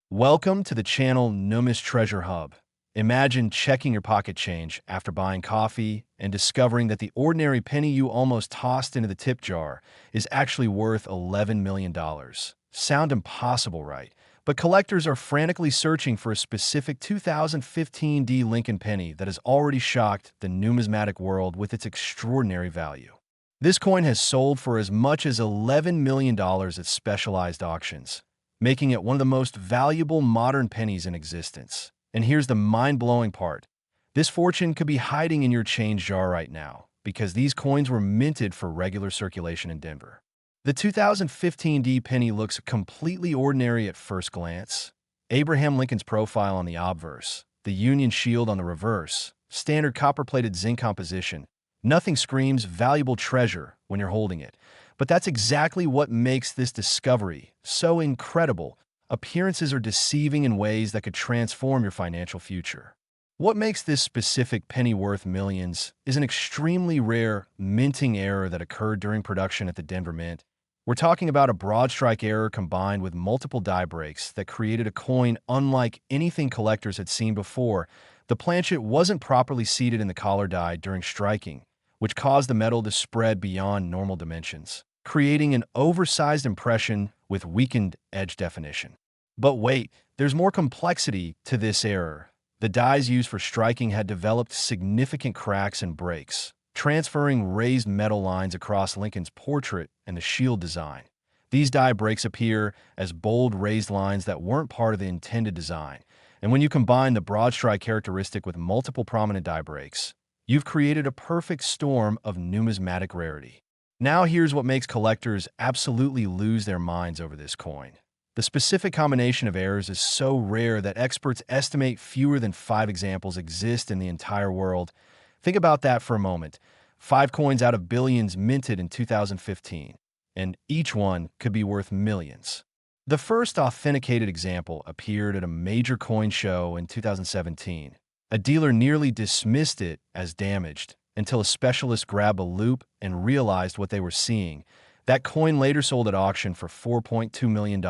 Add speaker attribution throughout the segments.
Speaker 1: Welcome to the channel NUMIS Treasure Hub. Imagine checking your pocket change after buying coffee and discovering that the ordinary penny you almost tossed into the tip jar is actually worth $11 million. Sound impossible, right? But collectors are frantically searching for a specific 2015 D Lincoln penny that has already shocked the numismatic world with its extraordinary value. This coin has sold for as much as $11 million at specialized auctions, making it one of the most valuable modern pennies in existence. And here's the mind-blowing part. This fortune could be hiding in your change jar right now, because these coins were minted for regular circulation in Denver. The 2015 D penny looks completely ordinary at first glance. Abraham Lincoln's profile on the obverse, the Union shield on the reverse, standard copper-plated zinc composition. Nothing screams valuable treasure when you're holding it. But that's exactly what makes this discovery so incredible. Appearances are deceiving in ways that could transform your financial future. What makes this specific penny worth millions is an extremely rare minting error that occurred during production at the Denver Mint. We're talking about a broadstrike error combined with multiple die breaks that created a coin unlike anything collectors had seen before. The planchet wasn't properly seated in the collar die during striking, which caused the metal to spread beyond normal dimensions, creating an oversized impression with weakened edge definition. But wait, there's more complexity to this error. The dies used for striking had developed significant cracks and breaks, transferring raised metal lines across Lincoln's portrait and the shield design. These die breaks appear as bold raised lines that weren't part of the intended design, and when you combine the broadstrike characteristic with multiple prominent die breaks, you've created a perfect storm of numismatic rarity. Now here's what makes collectors absolutely lose their minds over this coin. The specific combination of errors is so rare that experts estimate fewer than 5 examples exist in the entire world. Think about that for a moment. 5 coins out of billions minted in 2015, and each one could be worth millions. The first authenticated example appeared at a major coin show in 2017. A dealer nearly dismissed it as damaged until a specialist grabbed a loupe and realized what they were seeing. That coin later sold at auction for $4.2 million,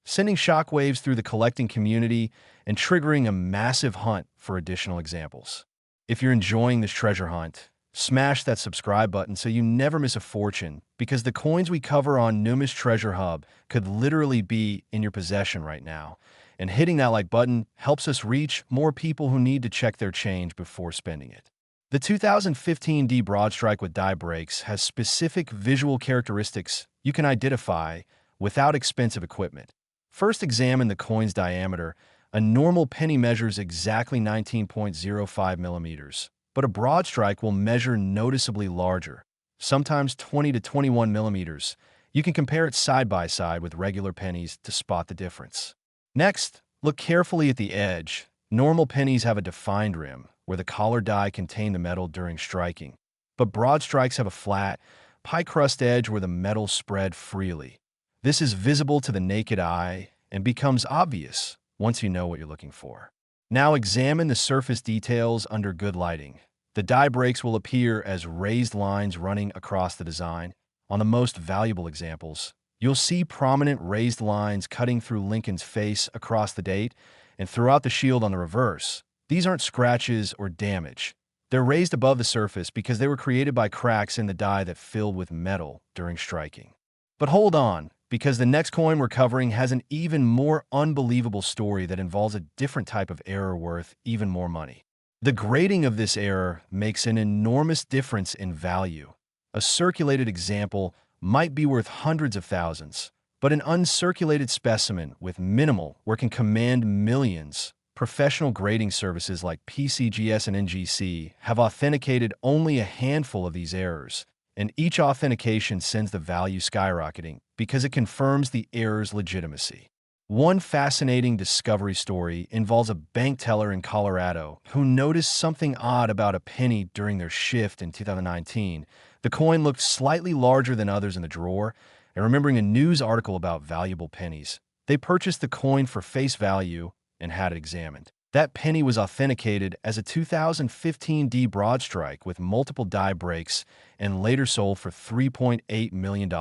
Speaker 1: sending shockwaves through the collecting community and triggering a massive hunt for additional examples. If you're enjoying this treasure hunt, smash that subscribe button so you never miss a fortune, because the coins we cover on NUMIS Treasure Hub could literally be in your possession right now. And hitting that like button helps us reach more people who need to check their change before spending it. The 2015 D broadstrike with die breaks has specific visual characteristics you can identify without expensive equipment. First, examine the coin's diameter. A normal penny measures exactly 19.05 millimeters, but a broadstrike will measure noticeably larger, sometimes 20 to 21 millimeters. You can compare it side by side with regular pennies to spot the difference. Next, look carefully at the edge. Normal pennies have a defined rim, where the collar die contain the metal during striking. But broadstrikes have a flat, pie crust edge where the metal spread freely. This is visible to the naked eye and becomes obvious once you know what you're looking for. Now examine the surface details under good lighting. The die breaks will appear as raised lines running across the design. On the most valuable examples, you'll see prominent raised lines cutting through Lincoln's face across the date and throughout the shield on the reverse. These aren't scratches or damage. They're raised above the surface because they were created by cracks in the die that filled with metal during striking. But hold on, because the next coin we're covering has an even more unbelievable story that involves a different type of error worth even more money. The grading of this error makes an enormous difference in value. A circulated example might be worth hundreds of thousands, but an uncirculated specimen with minimal work can command millions. Professional grading services like PCGS and NGC have authenticated only a handful of these errors, and each authentication sends the value skyrocketing because it confirms the error's legitimacy. One fascinating discovery story involves a bank teller in Colorado who noticed something odd about a penny during their shift in 2019. The coin looked slightly larger than others in the drawer, and remembering a news article about valuable pennies, they purchased the coin for face value and had it examined. That penny was authenticated as a 2015 D broadstrike with multiple die breaks and later sold for $3.8 million,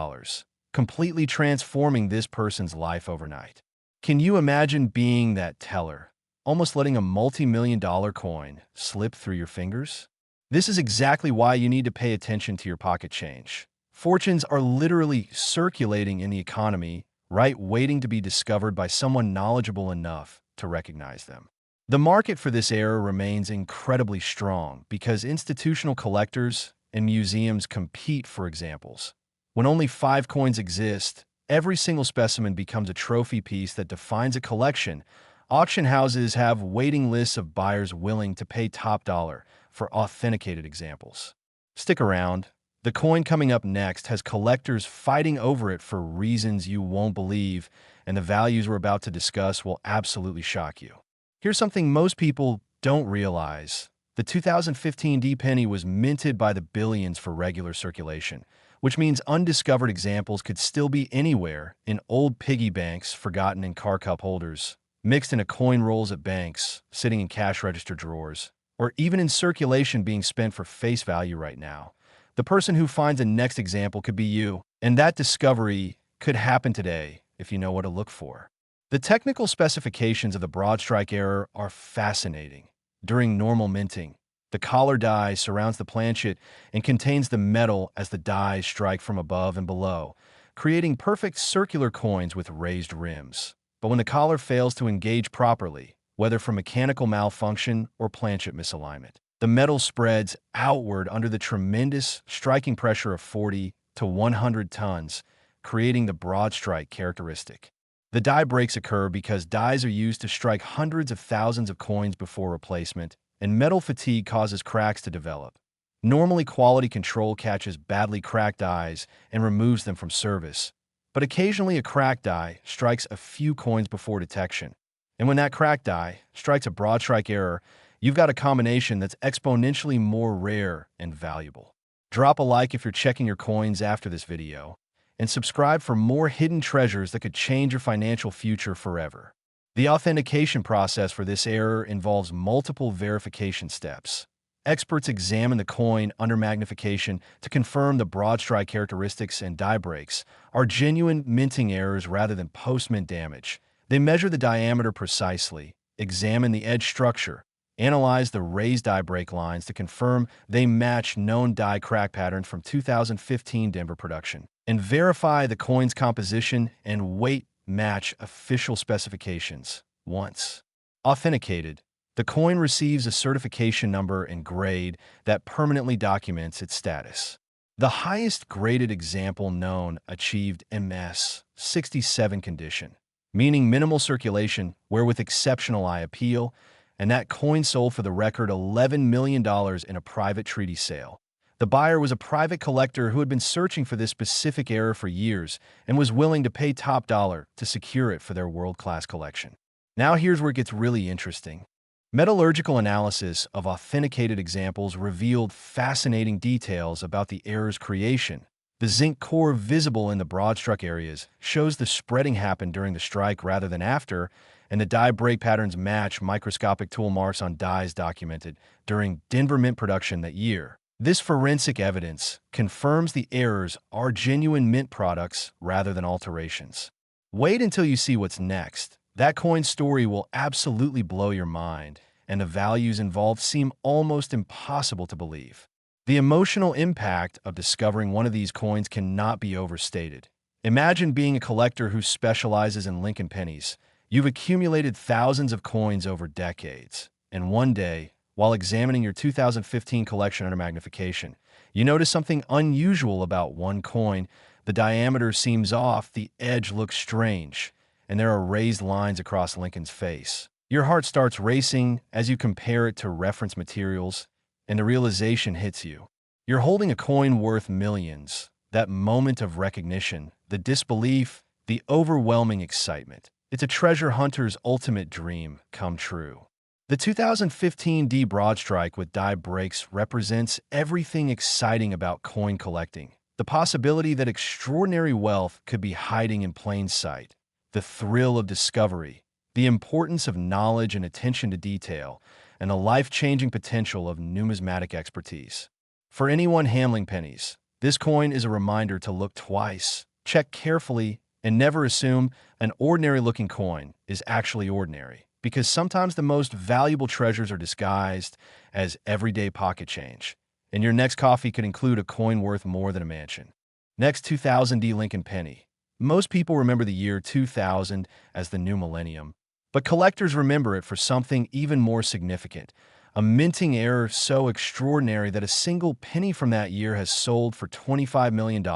Speaker 1: completely transforming this person's life overnight. Can you imagine being that teller, almost letting a multi-million-dollar coin slip through your fingers? This is exactly why you need to pay attention to your pocket change. Fortunes are literally circulating in the economy, right, waiting to be discovered by someone knowledgeable enough to recognize them. The market for this era remains incredibly strong because institutional collectors and museums compete for examples. When only 5 coins exist, every single specimen becomes a trophy piece that defines a collection. Auction houses have waiting lists of buyers willing to pay top dollar for authenticated examples. Stick around. The coin coming up next has collectors fighting over it for reasons you won't believe, and the values we're about to discuss will absolutely shock you. Here's something most people don't realize. The 2015 D penny was minted by the billions for regular circulation, which means undiscovered examples could still be anywhere in old piggy banks forgotten in car cup holders, mixed into coin rolls at banks, sitting in cash register drawers, or even in circulation being spent for face value right now. The person who finds the next example could be you, and that discovery could happen today if you know what to look for. The technical specifications of the broadstrike era are fascinating. During normal minting, the collar die surrounds the planchet and contains the metal as the dies strike from above and below, creating perfect circular coins with raised rims. But when the collar fails to engage properly, whether from mechanical malfunction or planchet misalignment, the metal spreads outward under the tremendous striking pressure of 40 to 100 tons, creating the broadstrike characteristic. The die breaks occur because dies are used to strike hundreds of thousands of coins before replacement, and metal fatigue causes cracks to develop. Normally, quality control catches badly cracked dies and removes them from service, but occasionally a cracked die strikes a few coins before detection. And when that cracked die strikes a broadstrike error, you've got a combination that's exponentially more rare and valuable. Drop a like if you're checking your coins after this video, and subscribe for more hidden treasures that could change your financial future forever. The authentication process for this error involves multiple verification steps. Experts examine the coin under magnification to confirm the broadstrike characteristics and die breaks are genuine minting errors rather than post-mint damage. They measure the diameter precisely, examine the edge structure, analyze the raised die break lines to confirm they match known die crack patterns from 2015 Denver production, and verify the coin's composition and weight match official specifications. Once authenticated, the coin receives a certification number and grade that permanently documents its status. The highest graded example known achieved MS 67 condition, meaning minimal circulation, where with exceptional eye appeal, and that coin sold for the record $11 million in a private treaty sale. The buyer was a private collector who had been searching for this specific error for years and was willing to pay top dollar to secure it for their world-class collection. Now here's where it gets really interesting. Metallurgical analysis of authenticated examples revealed fascinating details about the error's creation. The zinc core visible in the broadstrike areas shows the spreading happened during the strike rather than after, and the die break patterns match microscopic tool marks on dies documented during Denver mint production that year. This forensic evidence confirms the errors are genuine mint products rather than alterations. Wait until you see what's next. That coin story will absolutely blow your mind, and the values involved seem almost impossible to believe. The emotional impact of discovering one of these coins cannot be overstated. Imagine being a collector who specializes in Lincoln pennies. You've accumulated thousands of coins over decades, and one day, while examining your 2015 collection under magnification, you notice something unusual about one coin. The diameter seems off, the edge looks strange, and there are raised lines across Lincoln's face. Your heart starts racing as you compare it to reference materials, and the realization hits you. You're holding a coin worth millions. That moment of recognition, the disbelief, the overwhelming excitement. It's a treasure hunter's ultimate dream come true. The 2015 D broadstrike with die breaks represents everything exciting about coin collecting. The possibility that extraordinary wealth could be hiding in plain sight. The thrill of discovery. The importance of knowledge and attention to detail. And the life-changing potential of numismatic expertise. For anyone handling pennies, this coin is a reminder to look twice, check carefully, And never assume an ordinary-looking coin is actually ordinary, because sometimes the most valuable treasures are disguised as everyday pocket change. And your next coffee could include a coin worth more than a mansion. Next, 2000D Lincoln Penny. Most people remember the year 2000 as the new millennium, but collectors remember it for something even more significant, a minting error so extraordinary that a single penny from that year has sold for $25 million,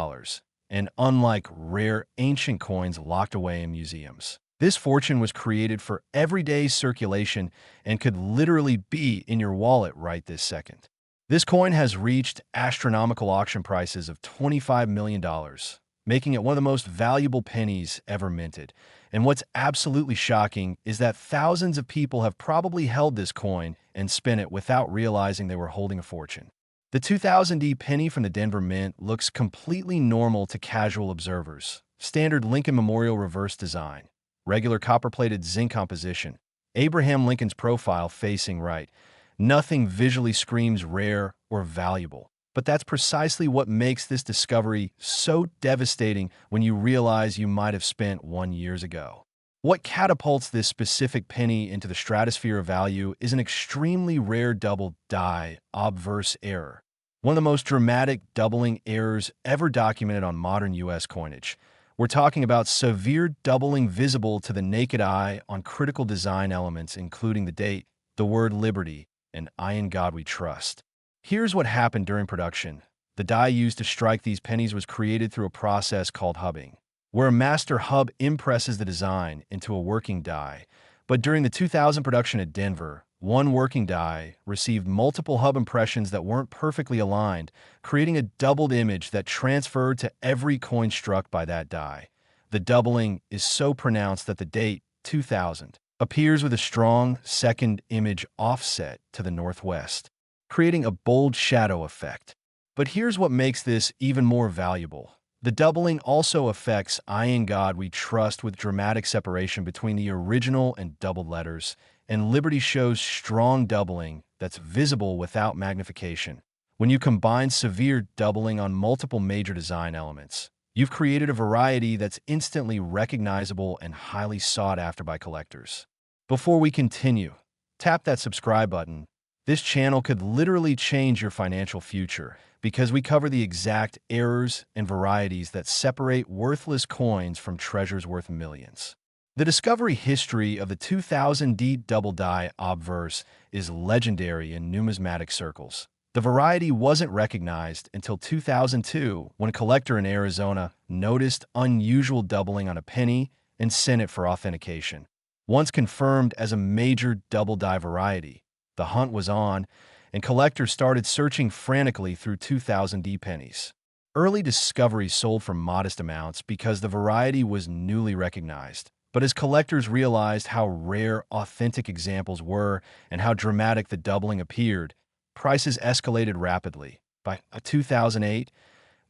Speaker 1: and unlike rare ancient coins locked away in museums. This fortune was created for everyday circulation and could literally be in your wallet right this second. This coin has reached astronomical auction prices of $25 million, making it one of the most valuable pennies ever minted. And what's absolutely shocking is that thousands of people have probably held this coin and spent it without realizing they were holding a fortune. The 2000D penny from the Denver Mint looks completely normal to casual observers. Standard Lincoln Memorial reverse design, regular copper-plated zinc composition, Abraham Lincoln's profile facing right. Nothing visually screams rare or valuable. But that's precisely what makes this discovery so devastating when you realize you might have spent 1 year ago. What catapults this specific penny into the stratosphere of value is an extremely rare double die obverse error, one of the most dramatic doubling errors ever documented on modern U.S. coinage. We're talking about severe doubling visible to the naked eye on critical design elements, including the date, the word liberty, and "I in God we trust." Here's what happened during production. The die used to strike these pennies was created through a process called hubbing, where a master hub impresses the design into a working die. But during the 2000 production at Denver, one working die received multiple hub impressions that weren't perfectly aligned, creating a doubled image that transferred to every coin struck by that die. The doubling is so pronounced that the date, 2000, appears with a strong second image offset to the northwest, creating a bold shadow effect. But here's what makes this even more valuable. The doubling also affects "I in God we trust" with dramatic separation between the original and doubled letters, and Liberty shows strong doubling that's visible without magnification. When you combine severe doubling on multiple major design elements, you've created a variety that's instantly recognizable and highly sought after by collectors. Before we continue, tap that subscribe button. This channel could literally change your financial future because we cover the exact errors and varieties that separate worthless coins from treasures worth millions. The discovery history of the 2000D double die obverse is legendary in numismatic circles. The variety wasn't recognized until 2002 when a collector in Arizona noticed unusual doubling on a penny and sent it for authentication. Once confirmed as a major double die variety, the hunt was on, and collectors started searching frantically through 2000D pennies. Early discoveries sold for modest amounts because the variety was newly recognized. But as collectors realized how rare authentic examples were and how dramatic the doubling appeared, prices escalated rapidly. By 2008,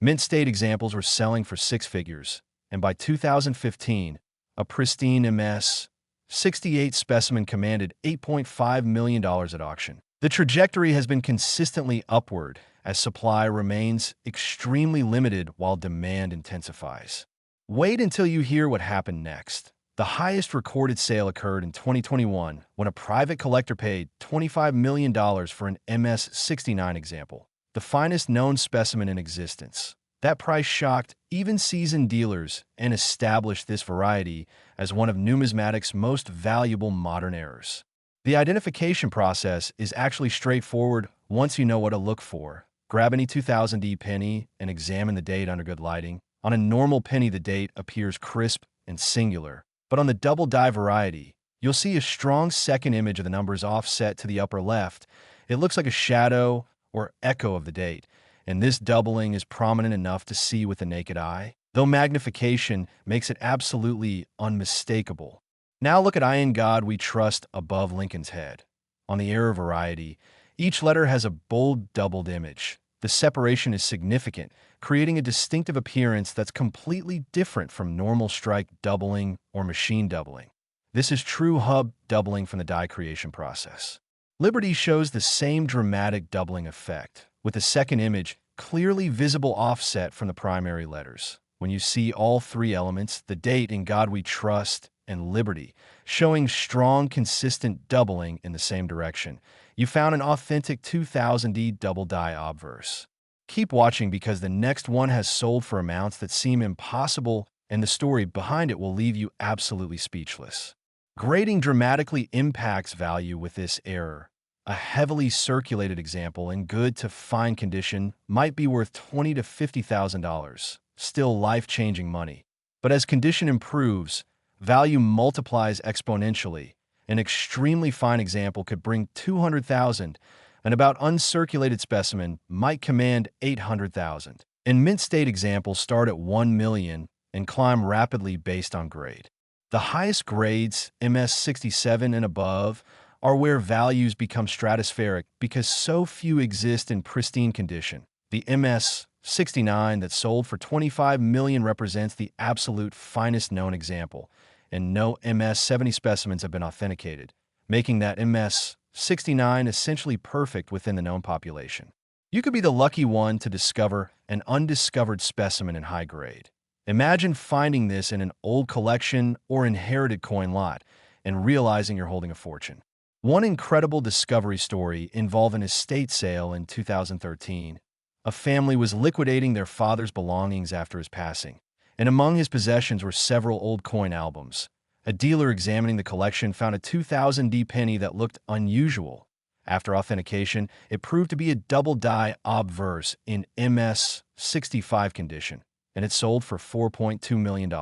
Speaker 1: mint state examples were selling for six figures, and by 2015, a pristine MS 68 specimen commanded $8.5 million at auction. The trajectory has been consistently upward as supply remains extremely limited while demand intensifies. Wait until you hear what happened next. The highest recorded sale occurred in 2021 when a private collector paid $25 million for an MS 69 example, the finest known specimen in existence. That price shocked even seasoned dealers and established this variety as one of numismatic's most valuable modern errors. The identification process is actually straightforward once you know what to look for. Grab any 2000D penny and examine the date under good lighting. On a normal penny, the date appears crisp and singular, but on the double die variety, you'll see a strong second image of the numbers offset to the upper left. It looks like a shadow or echo of the date, and this doubling is prominent enough to see with the naked eye, though magnification makes it absolutely unmistakable. Now look at "I in God we trust" above Lincoln's head. On the error variety, each letter has a bold doubled image. The separation is significant, creating a distinctive appearance that's completely different from normal strike doubling or machine doubling. This is true hub doubling from the die creation process. Liberty shows the same dramatic doubling effect, with the second image clearly visible offset from the primary letters. when you see all three elements, the date, in God we trust, and liberty, showing strong, consistent doubling in the same direction. You found an authentic 2000D double die obverse. Keep watching because the next one has sold for amounts that seem impossible, and the story behind it will leave you absolutely speechless. Grading dramatically impacts value with this error. A heavily circulated example in good to fine condition might be worth $20,000 to $50,000, still life-changing money. But as condition improves, value multiplies exponentially. An extremely fine example could bring $200,000. An about uncirculated specimen might command $800,000. And mint state examples start at $1 million and climb rapidly based on grade. The highest grades, MS 67 and above, are where values become stratospheric because so few exist in pristine condition. The MS 69 that sold for $25 million represents the absolute finest known example, and no MS 70 specimens have been authenticated, making that MS 69 essentially perfect within the known population. You could be the lucky one to discover an undiscovered specimen in high grade. Imagine finding this in an old collection or inherited coin lot and realizing you're holding a fortune. One incredible discovery story involved an estate sale in 2013. A family was liquidating their father's belongings after his passing, and among his possessions were several old coin albums. A dealer examining the collection found a 2000D penny that looked unusual. After authentication, it proved to be a double die obverse in MS 65 condition, and it sold for $4.2 million,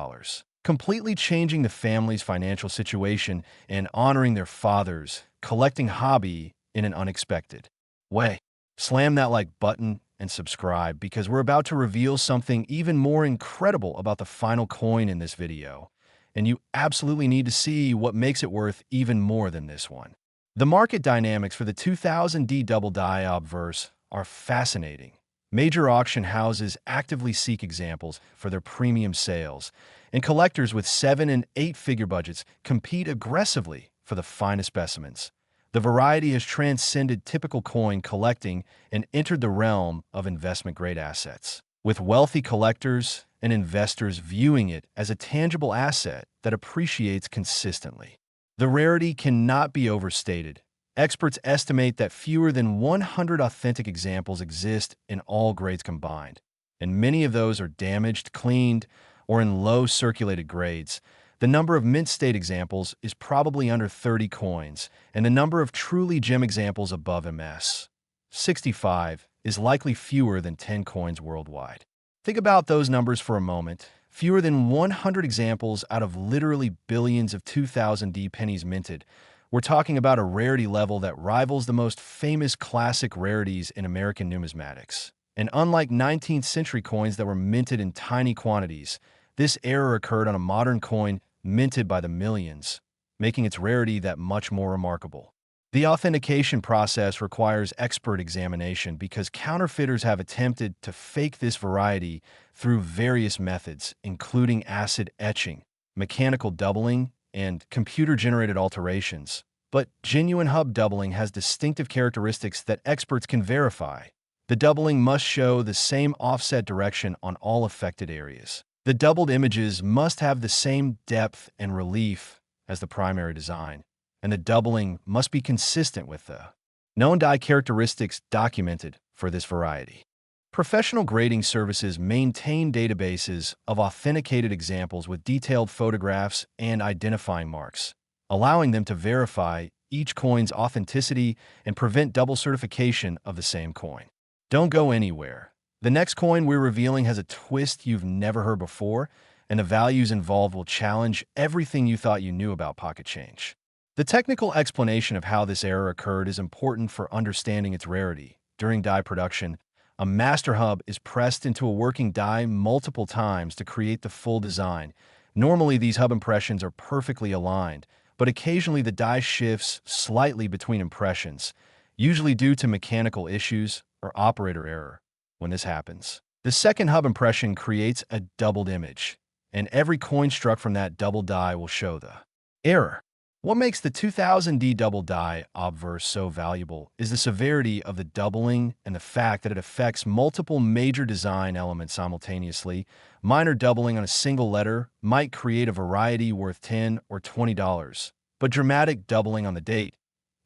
Speaker 1: completely changing the family's financial situation and honoring their father's collecting hobby in an unexpected way. Slam that like button and subscribe because we're about to reveal something even more incredible about the final coin in this video, and you absolutely need to see what makes it worth even more than this one. The market dynamics for the 2000D double die obverse are fascinating. Major auction houses actively seek examples for their premium sales, and collectors with 7- and 8-figure budgets compete aggressively for the finest specimens. The variety has transcended typical coin collecting and entered the realm of investment-grade assets, with wealthy collectors and investors viewing it as a tangible asset that appreciates consistently. The rarity cannot be overstated. Experts estimate that fewer than 100 authentic examples exist in all grades combined, and many of those are damaged, cleaned, or in low circulated grades. The number of mint state examples is probably under 30 coins, and the number of truly gem examples above MS 65 is likely fewer than 10 coins worldwide. Think about those numbers for a moment. Fewer than 100 examples out of literally billions of 2000D pennies minted. We're talking about a rarity level that rivals the most famous classic rarities in American numismatics. And unlike 19th century coins that were minted in tiny quantities, this error occurred on a modern coin minted by the millions, making its rarity that much more remarkable. The authentication process requires expert examination because counterfeiters have attempted to fake this variety through various methods, including acid etching, mechanical doubling, and computer-generated alterations. But genuine hub doubling has distinctive characteristics that experts can verify. The doubling must show the same offset direction on all affected areas. The doubled images must have the same depth and relief as the primary design, and the doubling must be consistent with the known die characteristics documented for this variety. Professional grading services maintain databases of authenticated examples with detailed photographs and identifying marks, allowing them to verify each coin's authenticity and prevent double certification of the same coin. Don't go anywhere. The next coin we're revealing has a twist you've never heard before, and the values involved will challenge everything you thought you knew about pocket change. The technical explanation of how this error occurred is important for understanding its rarity. During die production, a master hub is pressed into a working die multiple times to create the full design. Normally, these hub impressions are perfectly aligned, but occasionally the die shifts slightly between impressions, usually due to mechanical issues or operator error. When this happens, the second hub impression creates a doubled image, and every coin struck from that double die will show the error. What makes the 2000D double die obverse so valuable is the severity of the doubling and the fact that it affects multiple major design elements simultaneously. Minor doubling on a single letter might create a variety worth $10 or $20, but dramatic doubling on the date,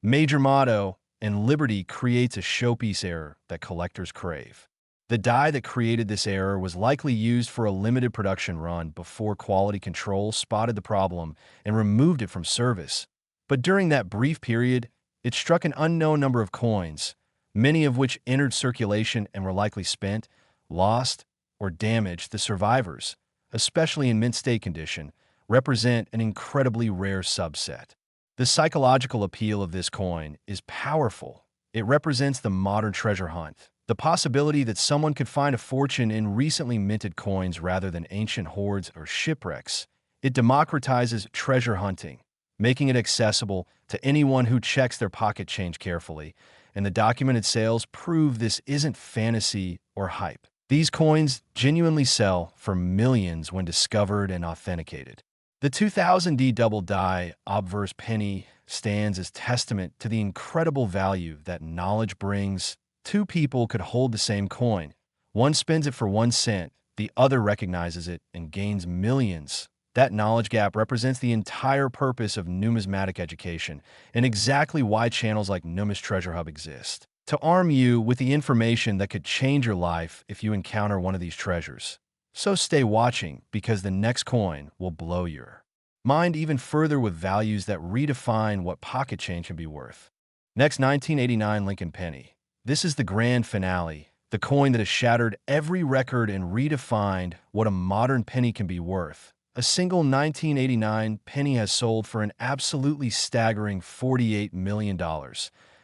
Speaker 1: major motto, and liberty creates a showpiece error that collectors crave. The die that created this error was likely used for a limited production run before quality control spotted the problem and removed it from service. But during that brief period, it struck an unknown number of coins, many of which entered circulation and were likely spent, lost, or damaged. The survivors, especially in mint state condition, represent an incredibly rare subset. The psychological appeal of this coin is powerful. It represents the modern treasure hunt. The possibility that someone could find a fortune in recently minted coins rather than ancient hoards or shipwrecks. It democratizes treasure hunting, making it accessible to anyone who checks their pocket change carefully, and the documented sales prove this isn't fantasy or hype. These coins genuinely sell for millions when discovered and authenticated. The 2000D double die obverse penny stands as testament to the incredible value that knowledge brings. Two people could hold the same coin. One spends it for 1 cent, the other recognizes it and gains millions. That knowledge gap represents the entire purpose of numismatic education and exactly why channels like NUMIS Treasure Hub exist. To arm you with the information that could change your life if you encounter one of these treasures. So stay watching because the next coin will blow your mind even further with values that redefine what pocket change can be worth. Next, 1989 Lincoln Penny. This is the grand finale, the coin that has shattered every record and redefined what a modern penny can be worth. A single 1989 penny has sold for an absolutely staggering $48 million,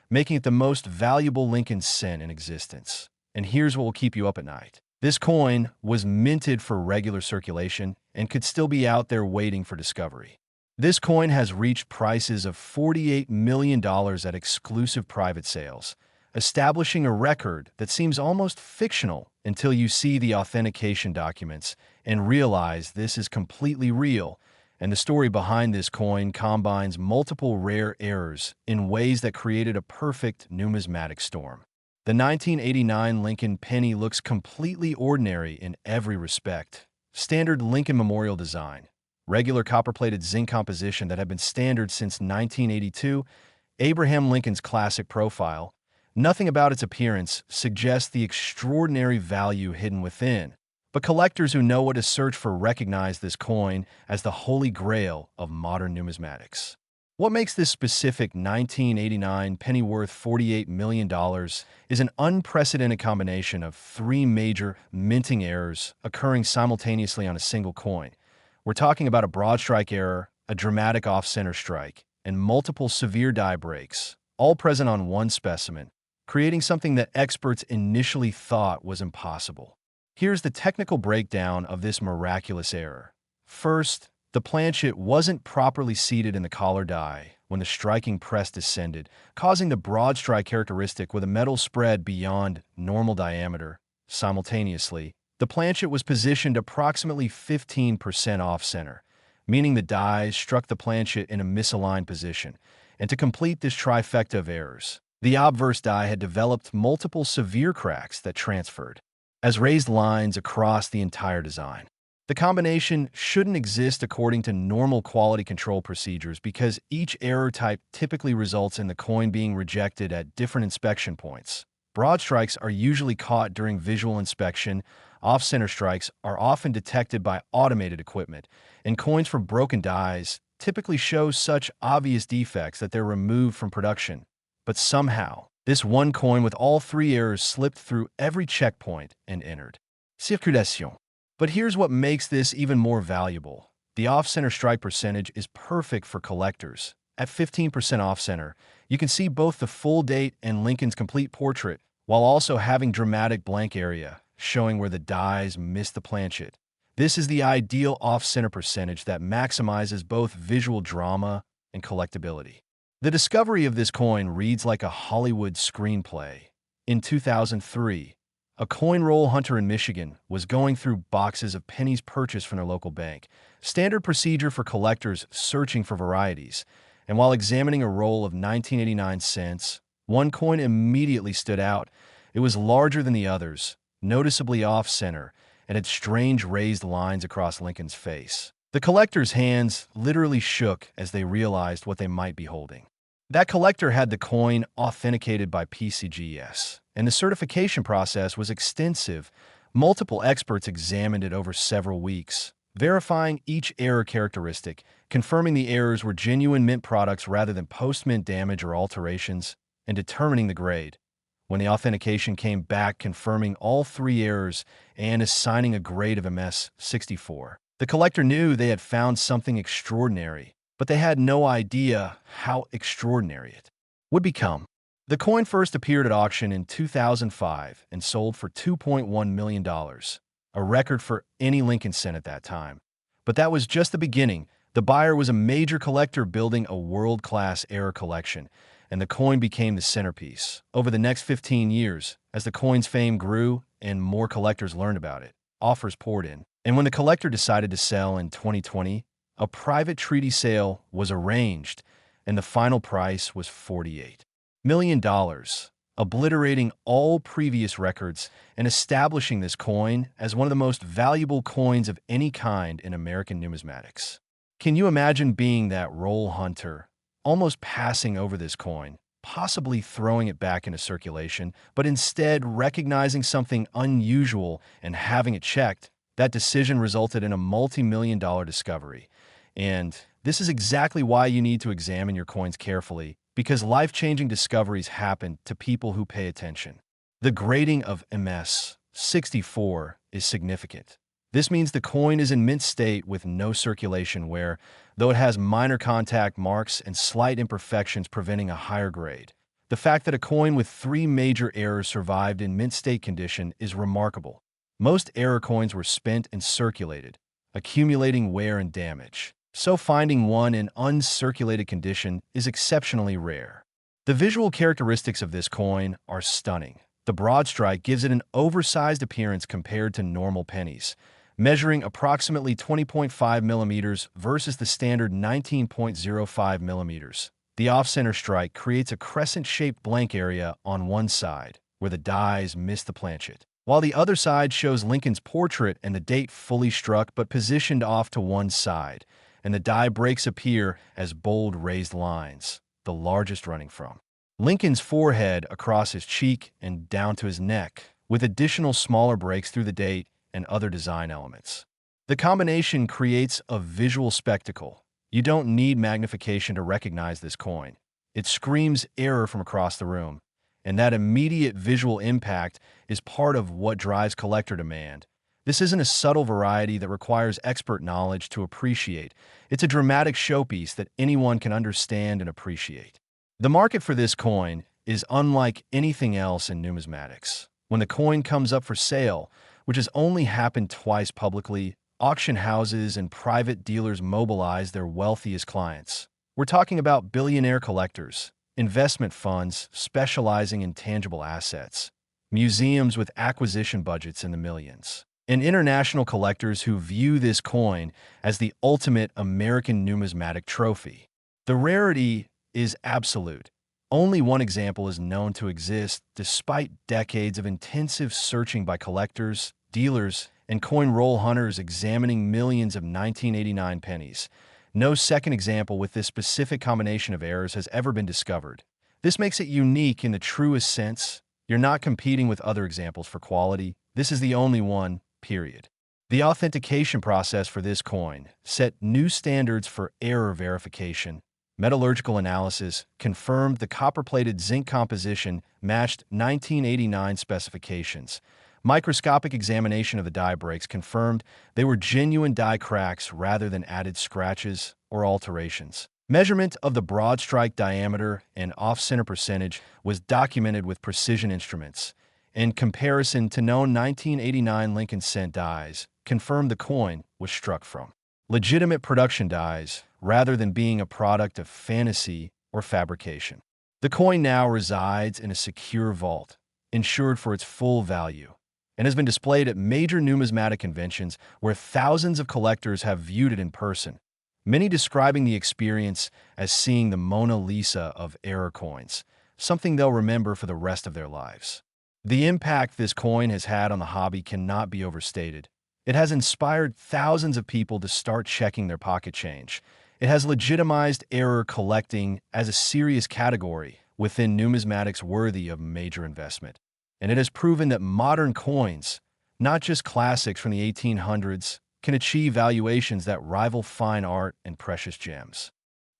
Speaker 1: making it the most valuable Lincoln cent in existence. And here's what will keep you up at night. This coin was minted for regular circulation and could still be out there waiting for discovery. This coin has reached prices of $48 million at exclusive private sales, establishing a record that seems almost fictional until you see the authentication documents and realize this is completely real, and the story behind this coin combines multiple rare errors in ways that created a perfect numismatic storm. The 1989 Lincoln penny looks completely ordinary in every respect. Standard Lincoln memorial design, regular copper-plated zinc composition that had been standard since 1982, Abraham Lincoln's classic profile. Nothing about its appearance suggests the extraordinary value hidden within, but collectors who know what to search for recognize this coin as the holy grail of modern numismatics. What makes this specific 1989 penny worth $48 million is an unprecedented combination of 3 major minting errors occurring simultaneously on a single coin. We're talking about a broadstrike error, a dramatic off-center strike, and multiple severe die breaks, all present on one specimen, creating something that experts initially thought was impossible. Here's the technical breakdown of this miraculous error. First, the planchet wasn't properly seated in the collar die when the striking press descended, causing the broad strike characteristic with a metal spread beyond normal diameter. Simultaneously, the planchet was positioned approximately 15% off-center, meaning the die struck the planchet in a misaligned position. And to complete this trifecta of errors, the obverse die had developed multiple severe cracks that transferred as raised lines across the entire design. The combination shouldn't exist according to normal quality control procedures because each error type typically results in the coin being rejected at different inspection points. Broad strikes are usually caught during visual inspection, off-center strikes are often detected by automated equipment, and coins from broken dies typically show such obvious defects that they're removed from production. But somehow, this one coin with all 3 errors slipped through every checkpoint and entered circulation. But here's what makes this even more valuable. The off-center strike percentage is perfect for collectors. At 15% off-center, you can see both the full date and Lincoln's complete portrait, while also having dramatic blank area, showing where the dies missed the planchet. This is the ideal off-center percentage that maximizes both visual drama and collectability. The discovery of this coin reads like a Hollywood screenplay. In 2003, a coin roll hunter in Michigan was going through boxes of pennies purchased from their local bank, standard procedure for collectors searching for varieties, And while examining a roll of 1989 cents, one coin immediately stood out. It was larger than the others, noticeably off-center, and had strange raised lines across Lincoln's face. The collector's hands literally shook as they realized what they might be holding. That collector had the coin authenticated by PCGS, and the certification process was extensive. Multiple experts examined it over several weeks, verifying each error characteristic, confirming the errors were genuine mint products rather than post-mint damage or alterations, and determining the grade. When the authentication came back confirming all three errors and assigning a grade of MS 64, the collector knew they had found something extraordinary, but they had no idea how extraordinary it would become. The coin first appeared at auction in 2005 and sold for $2.1 million, a record for any Lincoln cent at that time. But that was just the beginning. The buyer was a major collector building a world-class error collection, and the coin became the centerpiece. Over the next 15 years, as the coin's fame grew and more collectors learned about it, offers poured in. And when the collector decided to sell in 2020, a private treaty sale was arranged, and the final price was $48 million, obliterating all previous records and establishing this coin as one of the most valuable coins of any kind in American numismatics. Can you imagine being that roll hunter, almost passing over this coin, possibly throwing it back into circulation, but instead recognizing something unusual and having it checked? That decision resulted in a multi-million-dollar discovery. And this is exactly why you need to examine your coins carefully, because life-changing discoveries happen to people who pay attention. The grading of MS 64 is significant. This means the coin is in mint state with no circulation wear, though it has minor contact marks and slight imperfections preventing a higher grade. The fact that a coin with 3 major errors survived in mint state condition is remarkable. Most error coins were spent and circulated, accumulating wear and damage. So finding one in uncirculated condition is exceptionally rare. The visual characteristics of this coin are stunning. The broadstrike gives it an oversized appearance compared to normal pennies, measuring approximately 20.5 millimeters versus the standard 19.05 millimeters. The off-center strike creates a crescent-shaped blank area on one side, where the dies miss the planchet, while the other side shows Lincoln's portrait and the date fully struck but positioned off to one side, and the die breaks appear as bold raised lines, the largest running from Lincoln's forehead across his cheek and down to his neck, with additional smaller breaks through the date and other design elements. The combination creates a visual spectacle. You don't need magnification to recognize this coin. It screams error from across the room, and that immediate visual impact is part of what drives collector demand. This isn't a subtle variety that requires expert knowledge to appreciate. It's a dramatic showpiece that anyone can understand and appreciate. The market for this coin is unlike anything else in numismatics. When the coin comes up for sale, which has only happened twice publicly, auction houses and private dealers mobilize their wealthiest clients. We're talking about billionaire collectors, investment funds specializing in tangible assets, museums with acquisition budgets in the millions, and international collectors who view this coin as the ultimate American numismatic trophy. The rarity is absolute. Only one example is known to exist despite decades of intensive searching by collectors, dealers, and coin roll hunters examining millions of 1989 pennies. No second example with this specific combination of errors has ever been discovered. This makes it unique in the truest sense. You're not competing with other examples for quality. This is the only one, period. The authentication process for this coin set new standards for error verification. Metallurgical analysis confirmed the copper-plated zinc composition matched 1989 specifications. Microscopic examination of the die breaks confirmed they were genuine die cracks rather than added scratches or alterations. Measurement of the broadstrike diameter and off-center percentage was documented with precision instruments. In comparison to known 1989 Lincoln cent dies, confirmed the coin was struck from legitimate production dies rather than being a product of fantasy or fabrication. The coin now resides in a secure vault, insured for its full value, and has been displayed at major numismatic conventions where thousands of collectors have viewed it in person. many describing the experience as seeing the Mona Lisa of error coins, something they'll remember for the rest of their lives. The impact this coin has had on the hobby cannot be overstated. It has inspired thousands of people to start checking their pocket change. It has legitimized error collecting as a serious category within numismatics worthy of major investment. And it has proven that modern coins, not just classics from the 1800s, can achieve valuations that rival fine art and precious gems.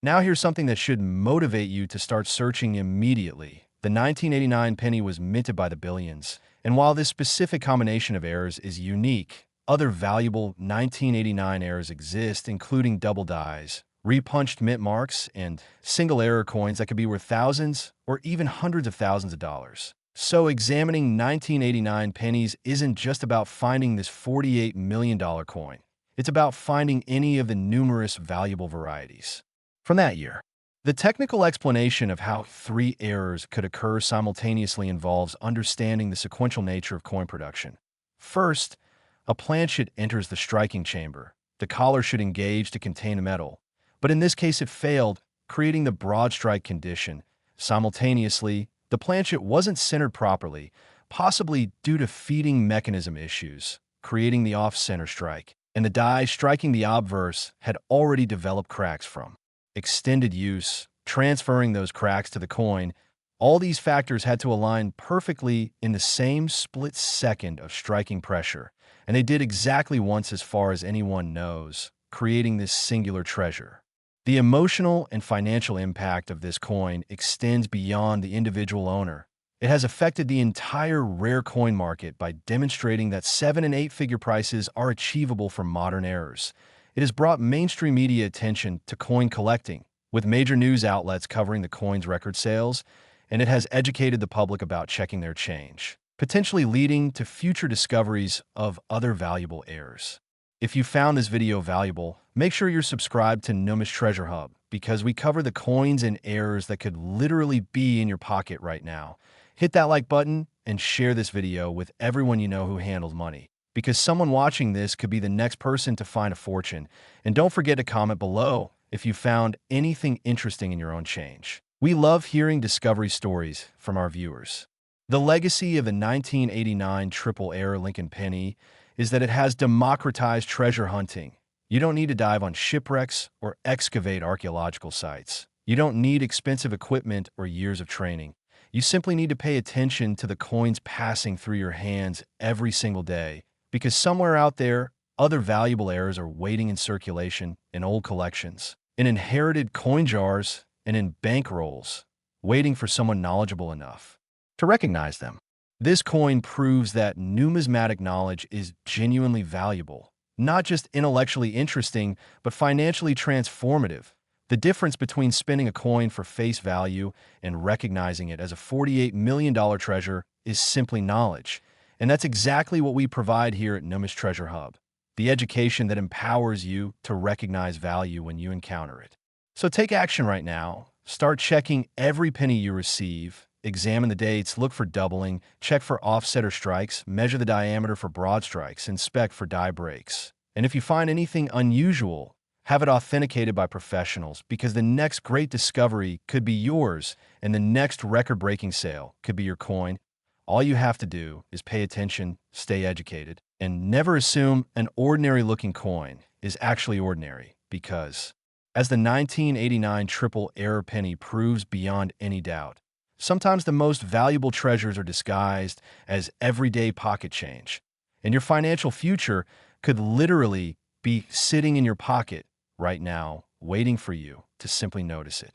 Speaker 1: Now here's something that should motivate you to start searching immediately. The 1989 penny was minted by the billions, and while this specific combination of errors is unique, other valuable 1989 errors exist, including double dies, repunched mint marks, and single error coins that could be worth thousands or even hundreds of thousands of dollars. So examining 1989 pennies isn't just about finding this $48 million coin. It's about finding any of the numerous valuable varieties from that year. The technical explanation of how three errors could occur simultaneously involves understanding the sequential nature of coin production. First, a planchet enters the striking chamber. The collar should engage to contain the metal, but in this case it failed, creating the broadstrike condition. Simultaneously, the planchet wasn't centered properly, possibly due to feeding mechanism issues, creating the off-center strike, and the die striking the obverse had already developed cracks from extended use, transferring those cracks to the coin. All these factors had to align perfectly in the same split second of striking pressure, and they did exactly once as far as anyone knows, creating this singular treasure. The emotional and financial impact of this coin extends beyond the individual owner. It has affected the entire rare coin market by demonstrating that 7- and 8-figure prices are achievable for modern errors. It has brought mainstream media attention to coin collecting, with major news outlets covering the coin's record sales, and it has educated the public about checking their change, potentially leading to future discoveries of other valuable errors. If you found this video valuable, make sure you're subscribed to NUMIS Treasure Hub, because we cover the coins and errors that could literally be in your pocket right now. Hit that like button and share this video with everyone you know who handles money, because someone watching this could be the next person to find a fortune. And don't forget to comment below if you found anything interesting in your own change. We love hearing discovery stories from our viewers. The legacy of the 1989 triple error Lincoln penny is that it has democratized treasure hunting. You don't need to dive on shipwrecks or excavate archaeological sites. You don't need expensive equipment or years of training. You simply need to pay attention to the coins passing through your hands every single day, because somewhere out there, other valuable errors are waiting in circulation in old collections, in inherited coin jars, and in bankrolls, waiting for someone knowledgeable enough to recognize them. This coin proves that numismatic knowledge is genuinely valuable, not just intellectually interesting, but financially transformative. The difference between spending a coin for face value and recognizing it as a $48 million treasure is simply knowledge. And that's exactly what we provide here at NUMIS Treasure Hub, the education that empowers you to recognize value when you encounter it. So take action right now. Start checking every penny you receive. Examine the dates, look for doubling, check for offset or strikes, measure the diameter for broad strikes, inspect for die breaks. And if you find anything unusual, have it authenticated by professionals, because the next great discovery could be yours and the next record-breaking sale could be your coin. All you have to do is pay attention, stay educated, and never assume an ordinary-looking coin is actually ordinary, because, as the 1989 triple error penny proves beyond any doubt, sometimes the most valuable treasures are disguised as everyday pocket change, and your financial future could literally be sitting in your pocket right now, waiting for you to simply notice it.